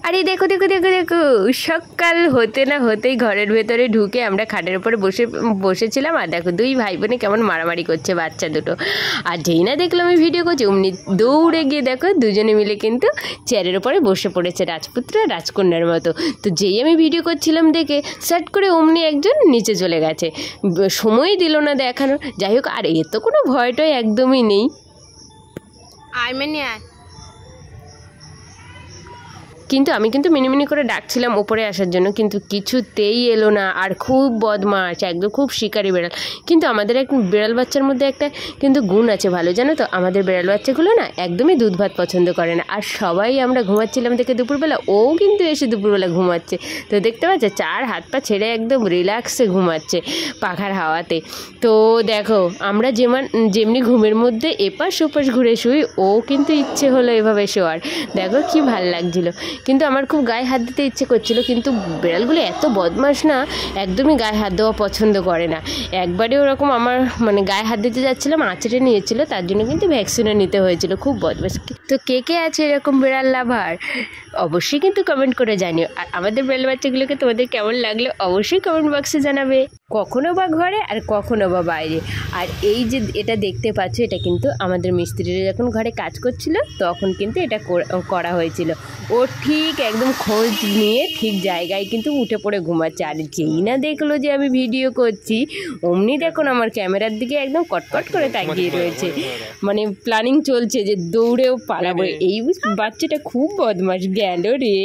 আরে দেখো দেখো দেখো দেখো, সকাল হতে না হতেই ঘরের ভেতরে ঢুকে আমরা খাটের উপরে বসেছিলাম। আর দেখো দুই ভাই বোনে কেমন মারামারি করছে বাচ্চা দুটো। আর যেই না দেখলাম আমি ভিডিও করছি অমনি দৌড়ে গিয়ে দেখো দুজনে মিলে কিন্তু চেয়ারের উপরে বসে পড়েছে রাজপুত্র রাজকন্যার মতো। তো যেই আমি ভিডিও করছিলাম দেখে সাট করে অমনি একজন নিচে চলে গেছে, সময় দিল না দেখানোর। যাই হোক, আর এ তো কোনো ভয়টাই একদমই নেই। কিন্তু আমি কিন্তু মিনিমিনি করে ডাকছিলাম ওপরে আসার জন্য, কিন্তু কিছুতেই এলো না। আর খুব বদমাশ, একদম খুব শিকারি বেড়াল। কিন্তু আমাদের এক বেড়াল বাচ্চার মধ্যে একটা কিন্তু গুণ আছে ভালো, জানো তো? আমাদের বেড়াল বাচ্চাগুলো না একদমই দুধ ভাত পছন্দ করে না। আর সবাই আমরা ঘুমাচ্ছিলাম দেখে দুপুরবেলা ও কিন্তু এসে দুপুরবেলা ঘুমাচ্ছে। তো দেখতে পাচ্ছে চার হাত পা ছেড়ে একদম রিল্যাক্সে ঘুমাচ্ছে পাখার হাওয়াতে। তো দেখো আমরা যেমনি ঘুমের মধ্যে এপাশ ওপাশ ঘুরে শুই, ও কিন্তু ইচ্ছে হলো এভাবে শোয়ার। দেখো কি ভাল লাগছিলো। কিন্তু আমার খুব গায়ে হাত দিতে ইচ্ছে করছিল, কিন্তু বিড়ালগুলো এত বদমাশ না, একদমই গায়ে হাত দেওয়া পছন্দ করে না। একবারে ওরকম আমার গায়ে হাত দিতে যাচ্ছিলাম, আঁচড়ে নিয়েছিল, তার জন্য কিন্তু ভ্যাকসিনও নিতে হয়েছিল। খুব বদমাশ। তো কে কে আছে এরকম বিড়াল লাভার অবশ্যই কিন্তু কমেন্ট করে জানিও। আর আমাদের বিড়াল বাচ্চাগুলোকে তোমাদের কেমন লাগলো অবশ্যই কমেন্ট বক্সে জানাবে। কখনো বা ঘরে আর কখনো বা বাইরে। আর এই যে এটা দেখতে পাচ্ছ, এটা কিন্তু আমাদের মিস্ত্রিরা যখন ঘরে কাজ করছিল তখন কিন্তু এটা করা হয়েছিল। ও ঠিক একদম খোঁজ নিয়ে ঠিক জায়গায় কিন্তু উঠে পড়ে ঘুমাচ্ছে। আর যেই না দেখলো যে আমি ভিডিও করছি অমনি দেখুন আমার ক্যামেরার দিকে একদম কটকট করে তাকিয়ে রয়েছে। প্ল্যানিং চলছে যে দৌড়েও পালাবো। এই বাচ্চাটা খুব বদমাশ, গেল রে।